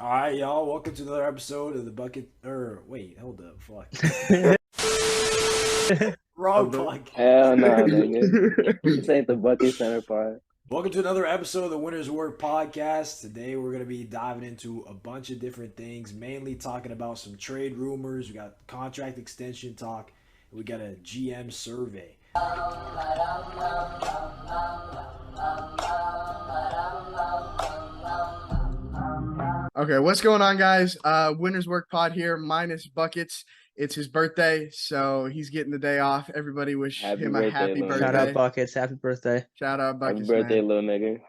All right, y'all. Welcome to another episode of the Bucket. Wait, hold up, fuck. Wrong podcast. Hell no, nigga. This ain't the Bucket Center part. Welcome to another episode of the Winners Work Podcast. Today we're gonna be diving into a bunch of different things, mainly talking about some trade rumors. We got contract extension talk. And we got a GM survey. Okay, what's going on, guys? Winners Work Pod here, minus Buckets. It's his birthday, so he's getting the day off. Everybody wish Happy him a birthday, happy little birthday. Shout out Buckets. Happy birthday. Shout out Happy Buckets, birthday, man. little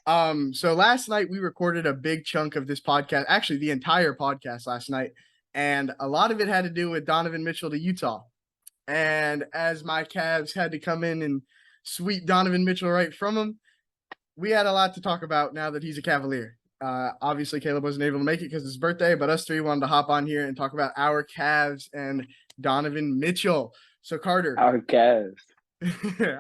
nigga. So last night we recorded a big chunk of this podcast, actually the entire podcast last night, and a lot of it had to do with Donovan Mitchell to Utah. And as my Cavs had to come in and sweep Donovan Mitchell right from him, we had a lot to talk about now that he's a Cavalier. Obviously, Caleb wasn't able to make it because it's his birthday, but us three wanted to hop on here and talk about our Cavs and Donovan Mitchell. So, Carter. Our Cavs.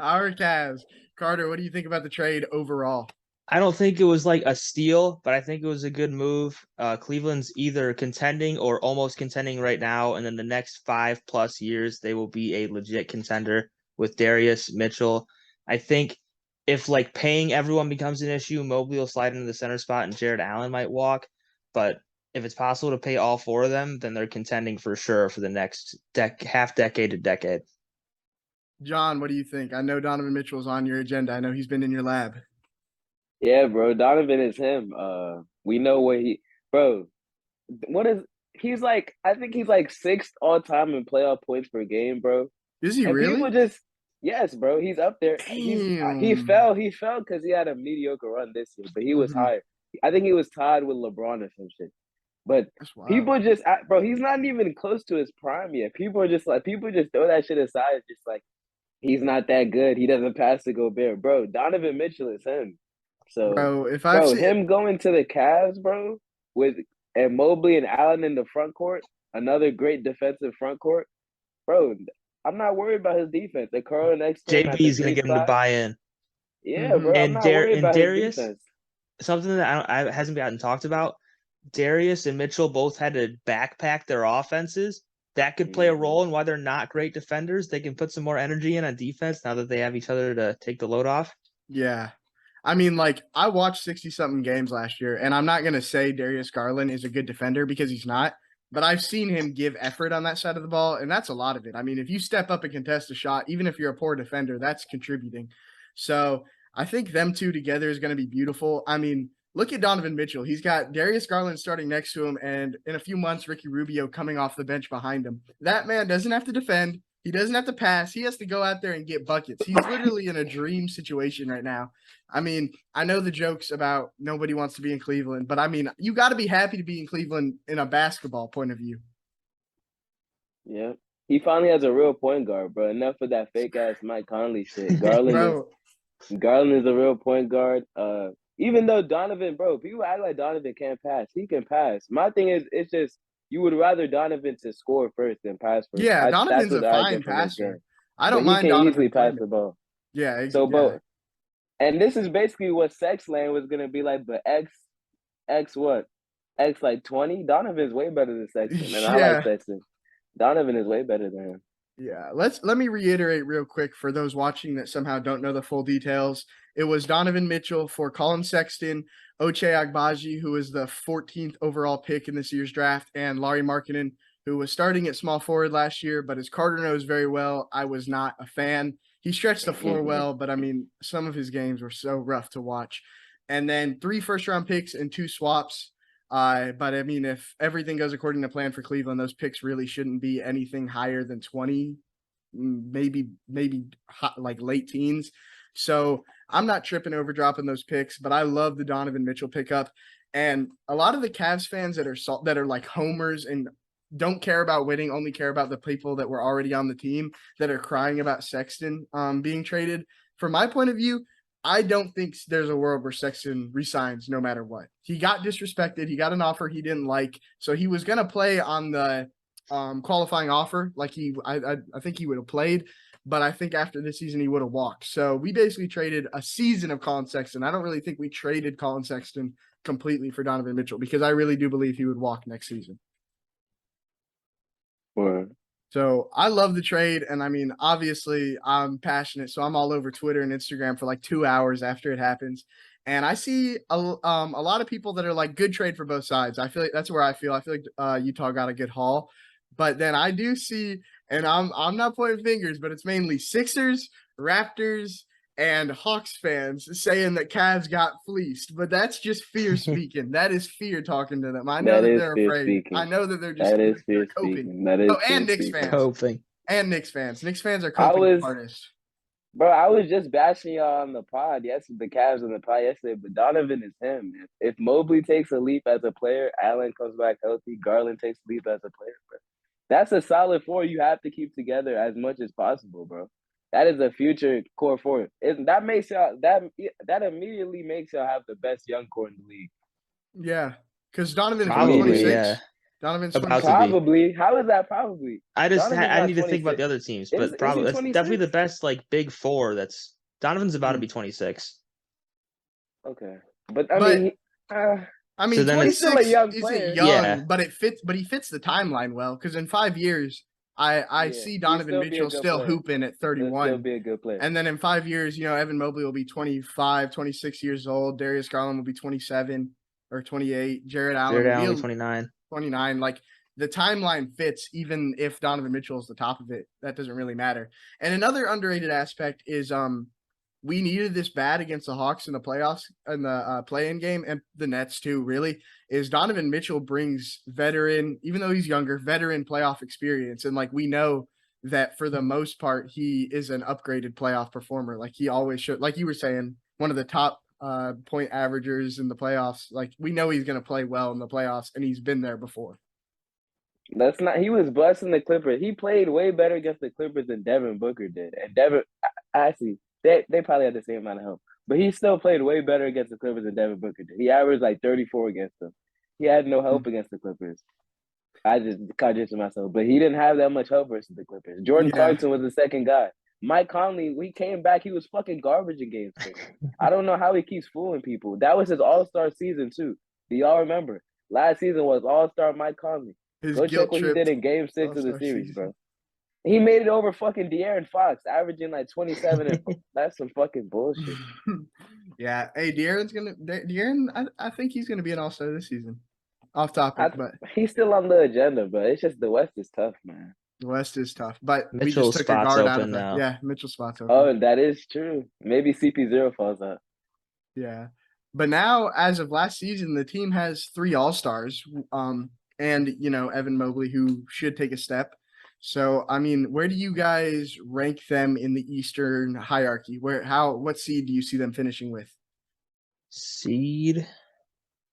Our Cavs. Carter, what do you think about the trade overall? I don't think it was like a steal, but I think it was a good move. Cleveland's either contending or almost contending right now, and then the next 5+ years, they will be a legit contender with Darius Mitchell. I think if like paying everyone becomes an issue, Mobley will slide into the center spot and Jared Allen might walk. But if it's possible to pay all four of them, then they're contending for sure for the next half decade to decade. John, what do you think? I know Donovan Mitchell's on your agenda. I know he's been in your lab. Yeah, bro. Donovan is him. We know bro. He's like? I think he's like sixth all time in playoff points per game, bro. Is he and really? Yes, bro. He's up there. He fell because he had a mediocre run this year, but he was higher. I think he was tied with LeBron or some shit. But people just, bro, he's not even close to his prime yet. People just throw that shit aside. Just like, he's not that good. He doesn't pass to Gobert. Bro, Donovan Mitchell is him. So, him going to the Cavs, bro, and Mobley and Allen in the front court, another great defensive front court, bro, I'm not worried about his defense. The Curl next to him JB's going to get him to buy in. Yeah, bro, I'm not worried about Darius, his defense. Something that hasn't gotten talked about, Darius and Mitchell both had to backpack their offenses. That could play a role in why they're not great defenders. They can put some more energy in on defense now that they have each other to take the load off. Yeah. I mean, like, I watched 60-something games last year, and I'm not going to say Darius Garland is a good defender because he's not, but I've seen him give effort on that side of the ball, and that's a lot of it. I mean, if you step up and contest a shot, even if you're a poor defender, that's contributing. So I think them two together is going to be beautiful. I mean, look at Donovan Mitchell. He's got Darius Garland starting next to him, and in a few months, Ricky Rubio coming off the bench behind him. That man doesn't have to defend. He doesn't have to pass. He has to go out there and get buckets. He's literally in a dream situation right now. I mean, I know the jokes about nobody wants to be in Cleveland, but I mean, you got to be happy to be in Cleveland in a basketball point of view. Yeah. He finally has a real point guard, bro. Enough of that fake-ass Mike Conley shit. Garland is a real point guard. Even though Donovan, bro, people act like Donovan can't pass. He can pass. My thing is, it's just you would rather Donovan to score first than pass first. Yeah, Donovan's a fine passer. I don't mind Donovan. He can easily pass the ball. Yeah, exactly. So, bro, and this is basically what Sexland was gonna be like, but X what? X like 20? Donovan's way better than Sexton. And I like Sexton. Donovan is way better than him. Yeah, let me reiterate real quick for those watching that somehow don't know the full details. It was Donovan Mitchell for Colin Sexton, Ochai Agbaji, who was the 14th overall pick in this year's draft, and Lauri Markkanen, who was starting at small forward last year, but as Carter knows very well, I was not a fan. He stretched the floor well, but I mean, some of his games were so rough to watch. And then 3 first-round picks and 2 swaps. But I mean, if everything goes according to plan for Cleveland, those picks really shouldn't be anything higher than 20, maybe like late teens. So I'm not tripping over dropping those picks, but I love the Donovan Mitchell pickup. And a lot of the Cavs fans that are like homers and don't care about winning, only care about the people that were already on the team that are crying about Sexton being traded. From my point of view, I don't think there's a world where Sexton resigns no matter what. He got disrespected. He got an offer he didn't like. So he was going to play on the qualifying offer. Like I think he would have played. But I think after this season, he would have walked. So we basically traded a season of Colin Sexton. I don't really think we traded Colin Sexton completely for Donovan Mitchell because I really do believe he would walk next season. So I love the trade, and I mean, obviously, I'm passionate, so I'm all over Twitter and Instagram for like 2 hours after it happens, and I see a lot of people that are like, good trade for both sides. I feel like that's where I feel. I feel like Utah got a good haul, but then I do see, and I'm not pointing fingers, but it's mainly Sixers, Raptors, and Hawks fans saying that Cavs got fleeced, but that's just fear speaking. That is fear talking to them. I know that they're afraid. Speaking. I know that they're just that is fear coping. speaking. That is and Knicks speaking. fans. Coping. And Knicks fans. Knicks fans are coping hardest. Bro, I was just bashing y'all on the pod the Cavs on the pod yesterday, but Donovan is him. If Mobley takes a leap as a player, Allen comes back healthy, Garland takes a leap as a player, bro. That's a solid four you have to keep together as much as possible, bro. That is a future core four. That makes y'all that immediately makes y'all have the best young core in the league. Yeah, because Donovan is Probably, 26. yeah. Donovan's About 26. to be. Probably. How is that probably? I need to 26. think about the other teams, but Is probably he that's 26? definitely the best like big four. That's Donovan's about to be 26. Okay, but I mean, so then 26 he's still a young isn't player. young, Yeah. but it fits. But he fits the timeline well because in 5 years, I see Donovan Mitchell still hooping at 31. He'll still be a good player. And then in 5 years, Evan Mobley will be 25, 26 years old. Darius Garland will be 27 or 28. Jared Allen will be 29. 29. Like the timeline fits, even if Donovan Mitchell is the top of it. That doesn't really matter. And another underrated aspect is we needed this bad against the Hawks in the playoffs and the play-in game, and the Nets too, really, is Donovan Mitchell brings veteran, even though he's younger, veteran playoff experience. And like we know that for the most part, he is an upgraded playoff performer. Like he always should, like you were saying, one of the top point averagers in the playoffs. Like we know he's going to play well in the playoffs, and he's been there before. He was busting the Clippers. He played way better against the Clippers than Devin Booker did. And Devin, actually, they probably had the same amount of help. But he still played way better against the Clippers than Devin Booker did. He averaged like 34 against them. He had no help against the Clippers. I just contradicted myself. But he didn't have that much help versus the Clippers. Jordan Clarkson was the second guy. Mike Conley, we came back, he was fucking garbage in games. I don't know how he keeps fooling people. That was his all-star season, too. Do y'all remember? Last season was all-star Mike Conley. Go check what he did in Game 6 of the series, bro. He made it over fucking De'Aaron Fox, averaging like 27. And that's some fucking bullshit. Yeah. Hey, De'Aaron, I think he's going to be an all-star this season. Off topic, but he's still on the agenda, but it's just the West is tough, man. The West is tough, but Mitchell's we just took a guard out of it. Yeah, Mitchell's spot's open. Oh, that is true. Maybe CP0 falls out. Yeah. But now, as of last season, the team has 3 all-stars. And Evan Mobley, who should take a step. So, I mean, where do you guys rank them in the Eastern hierarchy? What seed do you see them finishing with? Seed?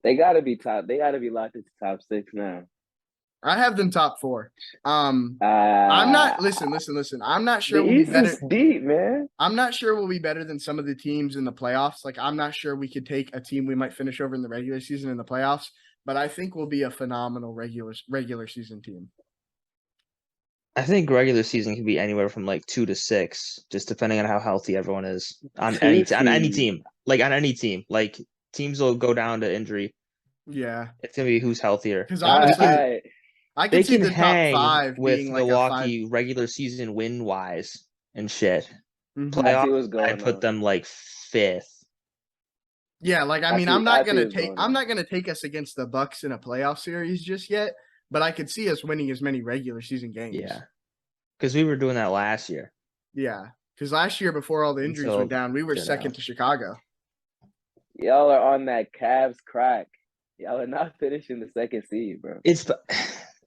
They gotta be top. They gotta be locked into top 6 now. I have them top 4. I'm not. Listen. I'm not sure we'll be better. Is deep, man. I'm not sure we'll be better than some of the teams in the playoffs. Like, I'm not sure we could take a team we might finish over in the regular season in the playoffs. But I think we'll be a phenomenal regular season team. I think regular season can be anywhere from like 2 to 6, just depending on how healthy everyone is on any team. Like on any team, like teams will go down to injury. Yeah, it's gonna be who's healthier. Because honestly, I can see the top 5 with being Milwaukee like regular season win wise and shit. Mm-hmm. Playoffs, I put them like 5th. Yeah, like I mean, I'm not gonna take us against the Bucks in a playoff series just yet, but I could see us winning as many regular season games. Yeah, because we were doing that last year. Yeah, because last year before all the injuries went down, we were second to Chicago. Y'all are on that Cavs crack. Y'all are not finishing the 2nd seed, bro.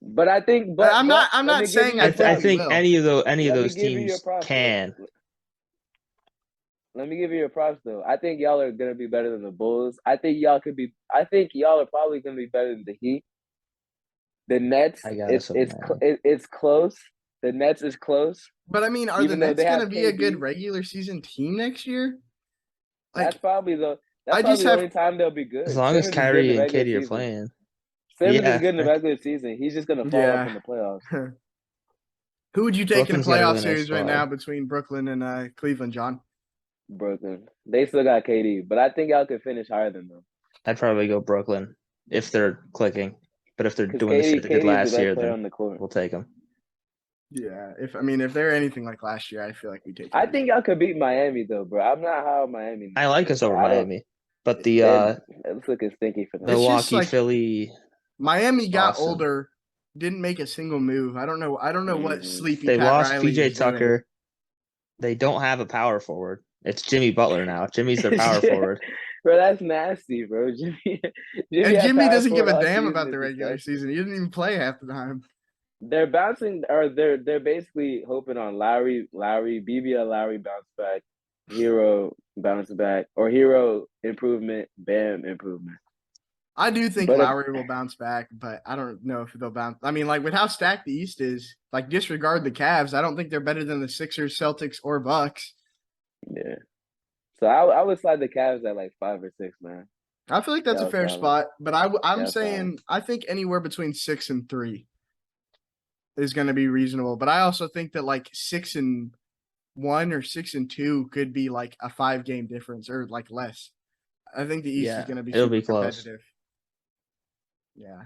But I think, but I'm not saying I think any of those teams can. Let me give you your props, though. I think y'all are going to be better than the Bulls. I think y'all are probably going to be better than the Heat. The Nets, it's close. The Nets is close. But, I mean, are the Nets going to be a good regular season team next year? Like, that's probably the only time they'll be good. As long as Kyrie and KD are playing. Simmons is good in the regular season. He's just going to fall off in the playoffs. Who would you take in a playoff series right now between Brooklyn and Cleveland, John? Brooklyn. They still got KD, but I think y'all could finish higher than them. I'd probably go Brooklyn if they're clicking. But if they're Because doing the shit they did KD's the last best year, player then on the court. we'll take them. Yeah, if they're anything like last year, I feel like we take. I think y'all could beat Miami though, bro. I'm not high on Miami. I like us over Miami, but the it's looking stinky for them. It's just Milwaukee, like- Philly, Miami got Boston. older, didn't make a single move. I don't know what sleepy. They Pat lost Riley PJ is doing. Tucker. They don't have a power forward. It's Jimmy Butler now. Jimmy's their power Yeah. forward. Bro, that's nasty, bro. Jimmy And had Jimmy power doesn't give forward a all damn season about the as a regular freshman. season. He didn't even play half the time. They're bouncing, or they're basically hoping on Lowry, BBL Lowry bounce back, Hero bounce back, or Hero improvement, Bam improvement. I do think But Lowry will bounce back, but I don't know if they'll bounce. I mean, like with how stacked the East is, like disregard the Cavs. I don't think they're better than the Sixers, Celtics, or Bucks. Yeah. So I would slide the Cavs at like 5 or 6, man. I feel like that's Yeah, a fair solid. spot, but I'm Yeah, saying I think anywhere between 6 and 3 is going to be reasonable. But I also think that like 6 and 1 or 6 and 2 could be like a 5-game difference or like less. I think the East is going to be it'll super be close. competitive. Yeah.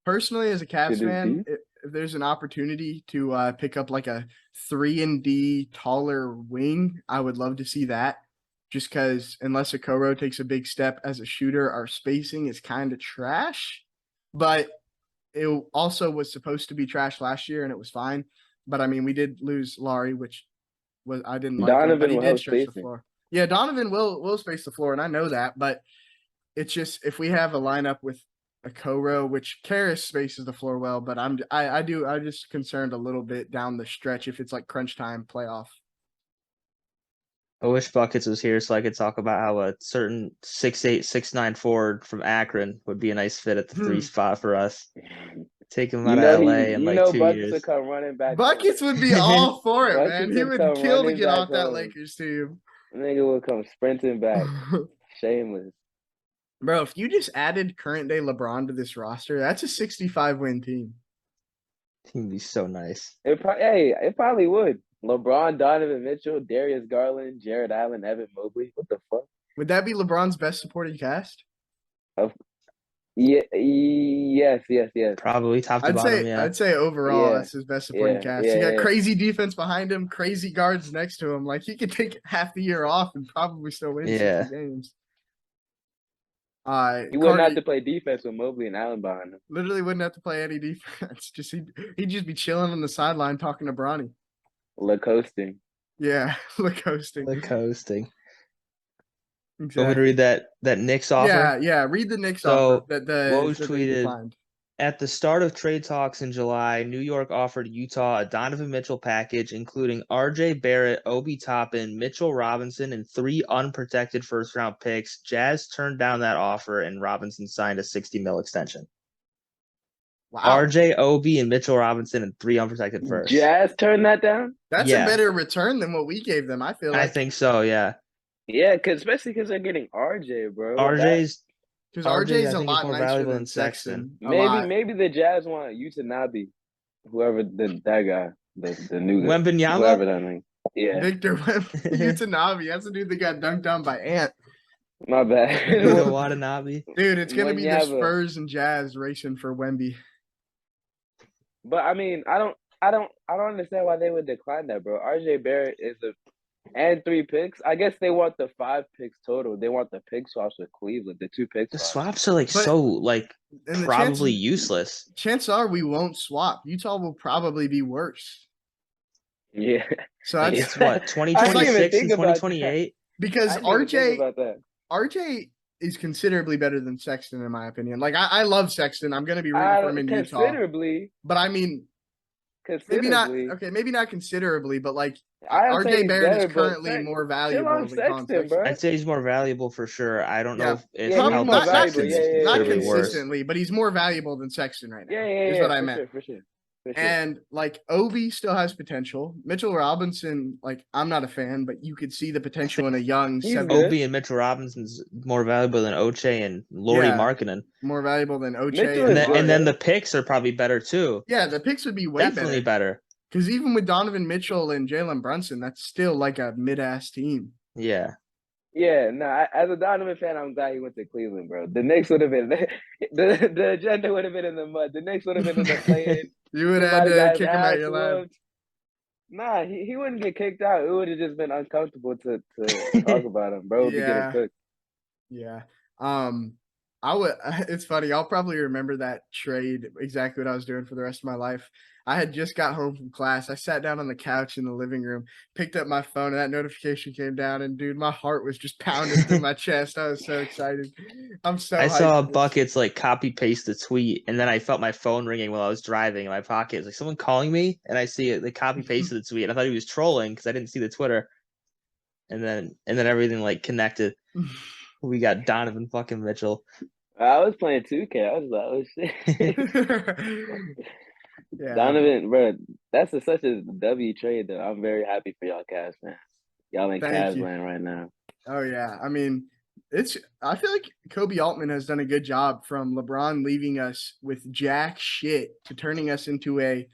Personally, as a Cavs It is fan, deep. if there's an opportunity to pick up like a 3-and-D taller wing, I would love to see that. Just because unless Okoro takes a big step as a shooter, our spacing is kind of trash. But it also was supposed to be trash last year, and it was fine. But I mean, we did lose Laurie, which was I didn't like him, but Donovan he will did help stretch the spacing. floor. Yeah, Donovan will space the floor, and I know that. But it's just if we have a lineup with Okoro, which Karras spaces the floor well, but I'm just concerned a little bit down the stretch if it's like crunch time playoff. I wish Buckets was here so I could talk about how a certain 6'8", 6'9" forward from Akron would be a nice fit at the 3 spot for us. Take him out of LA in like 2 Buckets years. would come running back. Buckets would be all for it, Buckets man. He would would come kill to running get back off that home. Lakers team. Nigga would come sprinting back. Shameless. Bro, if you just added current day LeBron to this roster, that's a 65-win team. He'd be so nice. It probably would. LeBron, Donovan Mitchell, Darius Garland, Jared Allen, Evan Mobley. What the fuck? Would that be LeBron's best supporting cast? Yeah, yes. Probably top to I'd bottom, say yeah. I'd say overall Yeah. that's his best supporting Yeah. cast. Yeah. He got Yeah. crazy defense behind him, crazy guards next to him. Like he could take half the year off and probably still win 60 games. He wouldn't have to play defense with Mobley and Allen behind him. Literally wouldn't have to play any defense. Just he'd just be chilling on the sideline talking to Bronny. Lacoasting. Yeah, coasting. Coasting. Exactly. Want me to read that Knicks offer? Yeah. Read the Knicks So, offer. Woj that they tweeted, declined. at the start of trade talks in July, New York offered Utah a Donovan Mitchell package, including R.J. Barrett, Obi Toppin, Mitchell Robinson, and 3 unprotected first-round picks. Jazz turned down that offer, and Robinson signed a $60 million extension. Wow. R.J., Obi, and Mitchell Robinson, and 3 unprotected firsts. Jazz turned that down? That's a better return than what we gave them, I feel like. I think so, yeah. Yeah, especially because they're getting RJ, bro. Because RJ's I a think lot is more nicer valuable than than Sexton. Maybe the Jazz want Utanabe, whoever that guy, the new guy, Wembanyama? whoever that name. Yeah, Victor Utanabe. That's the dude that got dunked on by Ant. my bad. Hugo Watanabe. Dude, it's gonna be the Wembanyama. Spurs and Jazz racing for Wemby. But I mean, I don't understand why they would decline that, bro. RJ Barrett and 3 picks. I guess they want the 5 picks total. They want the pick swaps with Cleveland, the 2 picks. The swaps are probably useless. Chances are we won't swap. Utah will probably be worse. Yeah. So that's It's what, 2026 and 2028? Because RJ is considerably better than Sexton, in my opinion. Like I love Sexton. I'm gonna be rooting for him in Utah. But I mean, maybe not. Okay, maybe not considerably, but like RJ Barrett is currently more valuable than Sexton, bro. I'd say he's more valuable for sure. I don't know if not considerably consistently, but he's more valuable than Sexton right now. Yeah, is what I meant. For sure. And like Obi still has potential. Mitchell Robinson, like I'm not a fan, but you could see the potential in a young Obi and Mitchell Robinson's more valuable than Oche and Lauri Markkanen. More valuable than Oche. And then the picks are probably better too. Yeah, the picks would be definitely better. Because even with Donovan Mitchell and Jalen Brunson, that's still like a mid-ass team. Yeah. Yeah, no. As a Donovan fan, I'm glad he went to Cleveland, bro. The Knicks would have been the agenda would have been in the mud. The Knicks would have been in the play-in. You would He have might had have to got his kick him out ass your lab. whooped. Nah, he wouldn't get kicked out. It would have just been uncomfortable to talk about him, bro. Would be getting Yeah. cooked. Yeah. I would it's funny. I'll probably remember that trade exactly what I was doing for the rest of my life. I had just got home from class. I sat down on the couch in the living room, picked up my phone, and that notification came down. And dude, my heart was just pounding through my chest. I was so excited. I'm so I hyped saw for this. Buckets like copy paste the tweet, and then I felt my phone ringing while I was driving in my pocket. It's like someone calling me, and I see it. They copy pasted the tweet, and I thought he was trolling because I didn't see the Twitter. And then everything like connected. We got Donovan fucking Mitchell. I was playing 2K. I was like, oh shit. Yeah. Donovan, bro, that's such a W trade though. I'm very happy for y'all Cavs fans. Y'all in Thank Cavs you. land right now. Oh yeah. I mean, I feel like Kobe Altman has done a good job from LeBron leaving us with jack shit to turning us into a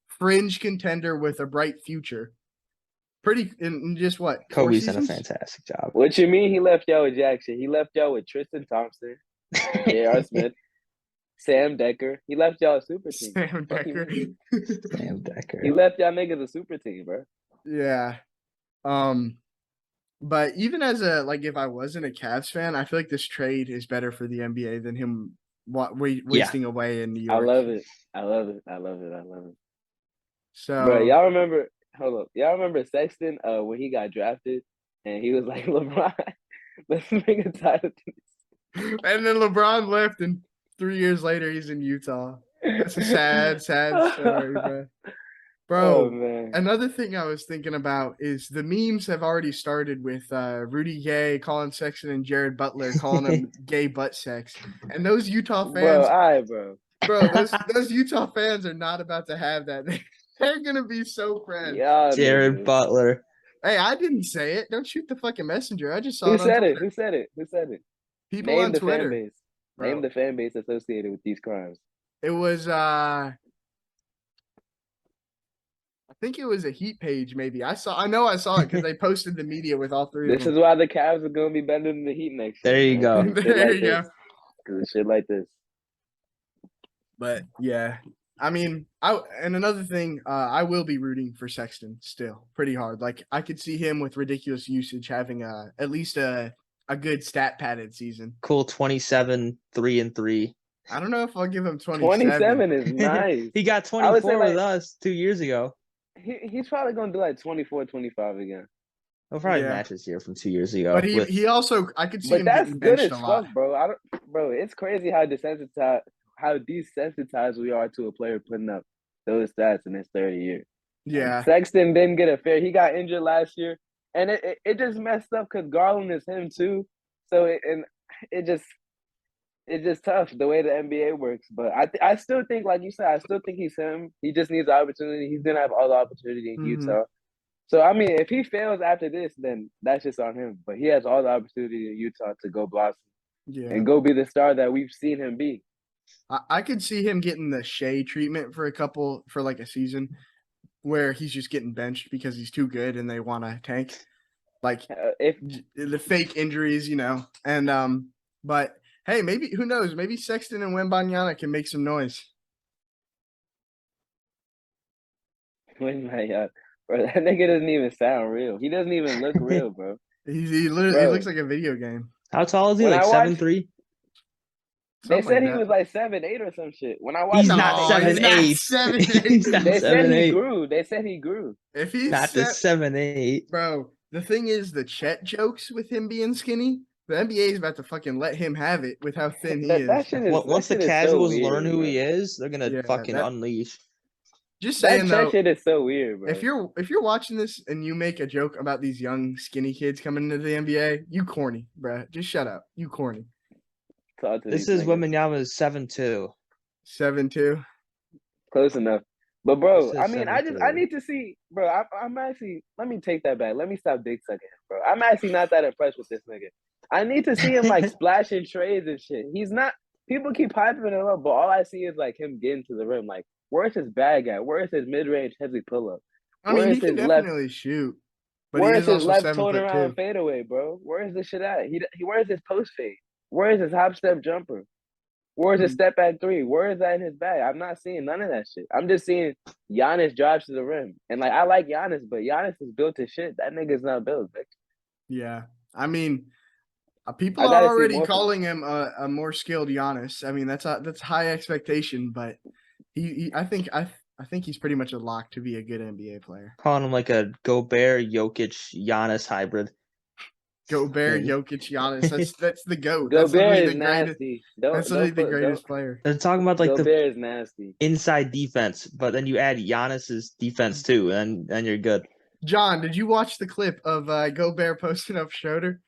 fringe contender with a bright future. Pretty in just what? Kobe's done a fantastic job. What you mean he left y'all with Jackson? He left y'all with Tristan Thompson, J.R. Smith, Sam Decker. He left y'all a super team. Sam Decker. Sam Decker. He left y'all niggas a super team, bro. Yeah. But even as if I wasn't a Cavs fan, I feel like this trade is better for the NBA than him wasting away in New York. I love it. So, bro, y'all remember? Hold up, y'all remember Sexton when he got drafted and he was like, LeBron, let's make a title. And then LeBron left, and 3 years later he's in Utah. That's a sad story, bro. Bro, another thing I was thinking about is the memes have already started with Rudy Gay, Colin Sexton, and Jared Butler calling him gay butt sex. And those Utah fans, bro, those Utah fans are not about to have that. They're gonna be so friends. Yeah, Jared Butler. Hey, I didn't say it. Don't shoot the fucking messenger. I just saw Who it on Twitter. Who said it? People Name on the Twitter. Fan base. Bro. Name the fan base associated with these crimes. It was I think it was a Heat page, maybe. I know I saw it because they posted the media with all three of them. This is why the Cavs are gonna be better than the Heat next year. There you go. There you go. Because of shit like this. But yeah. I mean, and another thing, I will be rooting for Sexton still pretty hard. Like I could see him with ridiculous usage having at least a good stat padded season. Cool 27, 3-3. I don't know if I'll give him 27. 27 is nice. He got 24 with us 2 years ago. He's probably gonna do like 24, 25 again. He'll probably match his year from 2 years ago. But he also I could see him that's getting good benched as a lot. fuck, bro. Bro, it's crazy how desensitized we are to a player putting up those stats in his third year. Yeah. Sexton didn't get a fair. He got injured last year, and it just messed up because Garland is him too. So it's just tough the way the NBA works. But I still think, like you said, I still think he's him. He just needs the opportunity. He's gonna have all the opportunity in Utah. So I mean, if he fails after this, then that's just on him. But he has all the opportunity in Utah to go blossom and go be the star that we've seen him be. I could see him getting the Shea treatment for like a season where he's just getting benched because he's too good and they want to tank. Like if the fake injuries, and but hey, maybe who knows? Maybe Sexton and Wembanyama can make some noise. Wembanyama, bro, that nigga doesn't even sound real. He doesn't even look real, bro. He looks like a video game. How tall is he? Like 7'3"? They said he was like 7'8" or some shit. When I watched, he's not 7'8". He's not 7'8". They said he grew. If he's not the 7'8", bro. The thing is, the Chet jokes with him being skinny. The NBA is about to fucking let him have it with how thin he is. Once the casuals learn who he is, they're gonna fucking unleash. Just saying though, that shit is so weird, bro. If you're watching this and you make a joke about these young skinny kids coming into the NBA, you corny, bro. Just shut up. You corny. This is Wembanyama's 7'2". 7'2". Close enough. But bro, I mean, I need to see, bro. I'm actually, let me take that back. Let me stop dick sucking him, bro. I'm actually not that impressed with this nigga. I need to see him like splashing trades and shit. He's not. People keep hyping him up, but all I see is like him getting to the rim. Like, where's his bag at? Where's his mid-range heavy pull-up? I mean, he can definitely shoot, but he Where is is his also left 7'2". turnaround fadeaway, bro? Where is this shit at? He where's his post fade? Where is his hop step jumper? Where is his step back three? Where is that in his bag? I'm not seeing none of that shit. I'm just seeing Giannis drives to the rim. And like I like Giannis, but Giannis is built to shit. That nigga's not built, Vic. Yeah, I mean, people I are gotta see already more from calling him a more skilled Giannis. I mean, that's high expectation, but I think he's pretty much a lock to be a good NBA player. Calling him like a Gobert, Jokic, Giannis hybrid. Gobert, Jokic, Giannis. That's the GOAT. That's Gobert literally is the greatest. nasty. That's literally the greatest player. They're talking about like Gobert the is nasty. inside defense, but then you add Giannis's defense too, and you're good. John, did you watch the clip of Gobert posting up Schroeder?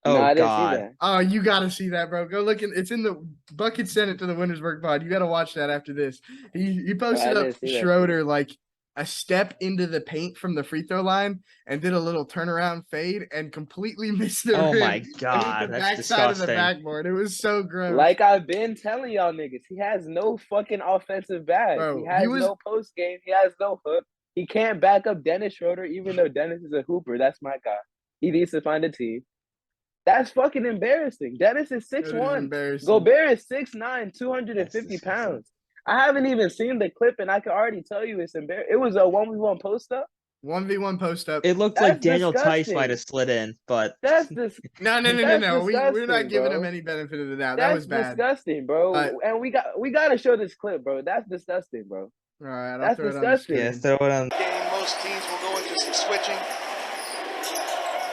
Oh, no, I didn't God. see that. Oh, you got to see that, bro. Go look it's in the Bucket sent it to the Winners Work Pod. You got to watch that after this. He posted up Schroeder like a step into the paint from the free throw line and did a little turnaround fade and completely missed the rim. My God, and hit the that's backside of the disgusting. backboard. It was so gross. Like I've been telling y'all niggas, he has no fucking offensive bag. Bro, he has no post game. He has no hook. He can't back up Dennis Schroeder, even though Dennis is a hooper. That's my guy. He needs to find a team. That's fucking embarrassing. Dennis is 6'1". Gobert is 6'9", 250 pounds. I haven't even seen the clip, and I can already tell you it's embarrassing. It was a 1v1 post up. 1v1 post up. It looked like Daniel Tice might have slid in, but that's No. We're not giving him any benefit of the doubt. That was bad. That's disgusting, bro. And we got to show this clip, bro. That's disgusting, bro. All right, that's disgusting. Yeah, throw it on. Game, most teams will go into some switching.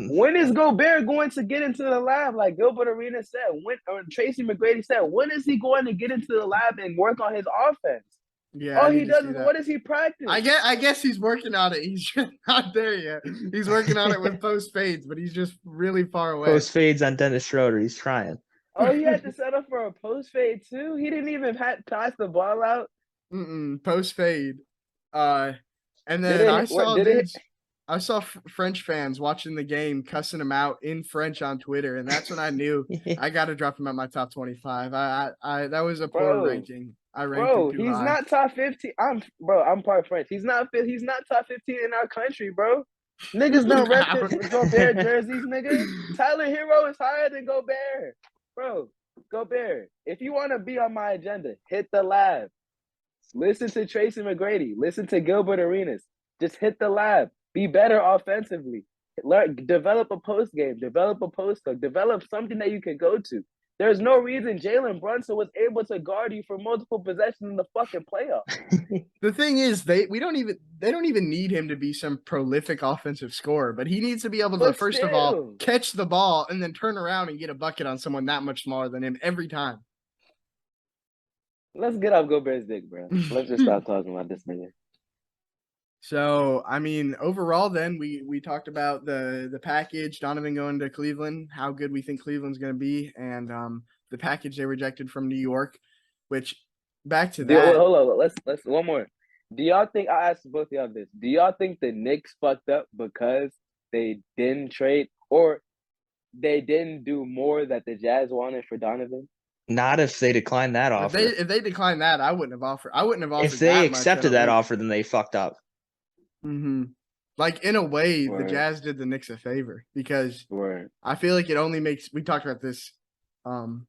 When is Gobert going to get into the lab? Like Gilbert Arenas said, or Tracy McGrady said, when is he going to get into the lab and work on his offense? Yeah. All he does is what does he practice? I guess he's working on it. He's just not there yet. He's working on it with post fades, but he's just really far away. Post fades on Dennis Schroeder. He's trying. Oh, he had to set up for a post fade too. He didn't even pass the ball out. Post fade. And then I saw French fans watching the game cussing him out in French on Twitter, and that's when I knew I got to drop him at my top 25. I that was a poor ranking. I ranked him too high. Not top 15. I'm part French. He's not top 15 in our country, bro. Niggas don't rep Gobert jerseys, nigga. Tyler Hero is higher than Gobert, bro. Gobert, if you want to be on my agenda, hit the lab. Listen to Tracy McGrady. Listen to Gilbert Arenas. Just hit the lab. Be better offensively. Develop a post game. Develop a post hook. Develop something that you can go to. There's no reason Jalen Brunson was able to guard you for multiple possessions in the fucking playoffs. The thing is, they don't even need him to be some prolific offensive scorer, but he needs to be able to first of all catch the ball and then turn around and get a bucket on someone that much smaller than him every time. Let's get off Gobert's dick, bro. Let's just stop talking about this nigga. So, I mean, overall, then we talked about the package, Donovan going to Cleveland, how good we think Cleveland's going to be, and the package they rejected from New York. Which, back to that. Hold on, let's one more. Do y'all think I asked both of y'all this? Do y'all think the Knicks fucked up because they didn't trade or they didn't do more that the Jazz wanted for Donovan? Not if they declined that offer. If they declined that, I wouldn't have offered. If they accepted that offer, then they fucked up. Like in a way, the Jazz did the Knicks a favor because I feel like it only makes. We talked about this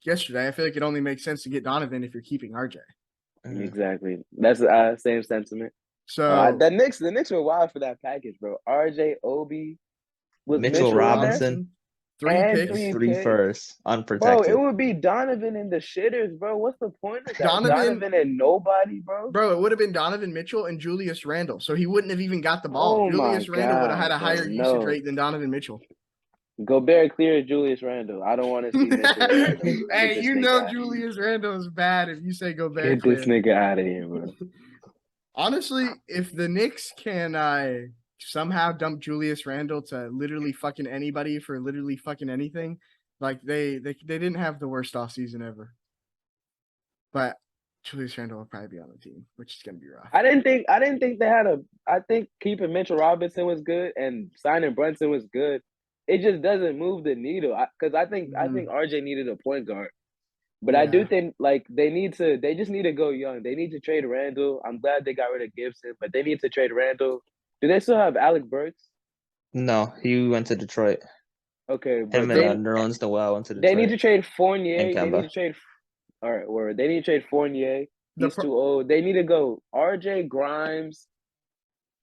yesterday. I feel like it only makes sense to get Donovan if you're keeping RJ. Exactly. That's the same sentiment. So the Knicks were wild for that package, bro. RJ, Obi, was Mitchell Robinson. 3 picks, 3 firsts, unprotected. Bro, it would be Donovan and the shitters, bro. What's the point of that? Donovan and nobody, bro. Bro, it would have been Donovan Mitchell and Julius Randle, so he wouldn't have even got the ball. Julius Randle would have had a higher usage rate than Donovan Mitchell. Gobert clears Julius Randle. I don't want to see Mitchell. Hey, you know Julius Randle is bad if you say Gobert. Get this nigga out of here, bro. Honestly, if the Knicks can somehow dump Julius Randle to literally fucking anybody for literally fucking anything, like they didn't have the worst offseason ever. But Julius Randle will probably be on the team, which is gonna be rough. I didn't think they had I think keeping Mitchell Robinson was good and signing Brunson was good. It just doesn't move the needle because I think RJ needed a point guard. But I do think like they just need to go young. They need to trade Randle. I'm glad they got rid of Gibson, but they need to trade Randle. Do they still have Alec Burks? No, he went to Detroit. Okay, but Him and Nerlens Noel went to Detroit. they need to trade Fournier. And They need Kemba. to trade. All right, word. They need to trade Fournier. The He's too old. They need to go RJ Grimes,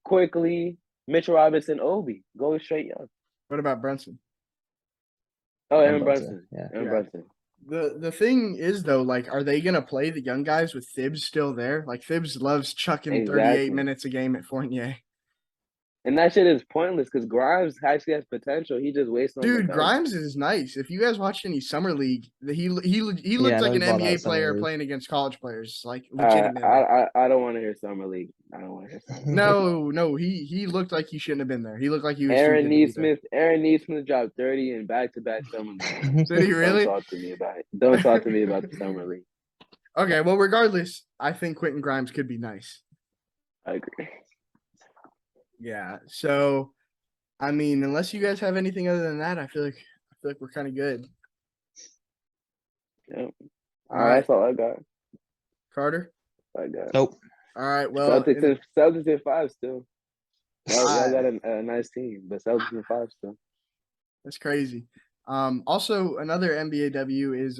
quickly, Mitchell Robinson, Obi. Go straight young. What about Brunson? Oh, Aaron Aaron Brunson. Yeah. Aaron Yeah. Brunson. The thing is though, like, are they gonna play the young guys with Thibs still there? Like Thibs loves chucking 38 Exactly. minutes a game at Fournier. And that shit is pointless because Grimes actually has potential. He just wastes on the Dude, bench. Grimes is nice. If you guys watched any summer league, he looked Yeah, I like know an he balled out NBA summer player league. playing against college players, like legitimately. I don't want to hear summer league. I don't want to hear summer league. No, he looked like he shouldn't have been there. He looked like he was Aaron too good to be there. Neesmith dropped 30 in back-to-back summer league. Did he really? Don't talk to me about it. Don't talk to me about the summer league. Okay, well, regardless, I think Quentin Grimes could be nice. I agree. Yeah. So, I mean, unless you guys have anything other than that, I feel like we're kind of good. Yep. All right, That's all I got. Carter. I got. Nope. All right. Well, Celtics in 5 still. Y'all got I- a nice team, but Celtics in 5 still. that's crazy. Also another NBA W is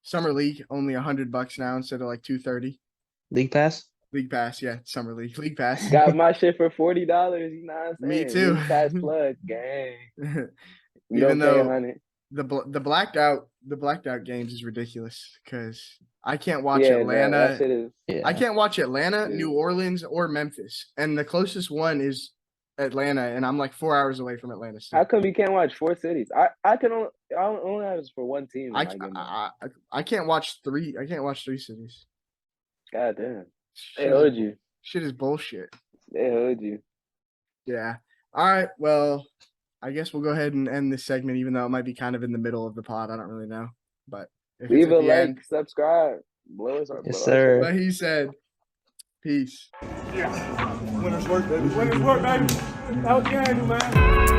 Summer League, only $100 now instead of like $230. League Pass? League Pass, yeah, Summer League Pass. Got my shit for $40. You know what I'm saying? Me too. League Pass plug, gang. You Even don't pay though 100. the blacked out games is ridiculous because I can't watch Yeah, Atlanta. that shit is. Yeah. I can't watch Atlanta, Yeah. New Orleans, or Memphis, and the closest one is Atlanta, and I'm like 4 hours away from Atlanta. Still. How come you can't watch 4 cities? I only have this for one team. I can't watch three. I can't watch 3 cities. God damn. They heard you. Shit is bullshit. They heard you. Yeah. All right. Well, I guess we'll go ahead and end this segment, even though it might be kind of in the middle of the pod. I don't really know, but if Leave it's a at the like, end, subscribe. Blow us up. Yes, sir. but he said, "Peace." Yeah. Winners work, baby. Winners work, baby. Out game, man.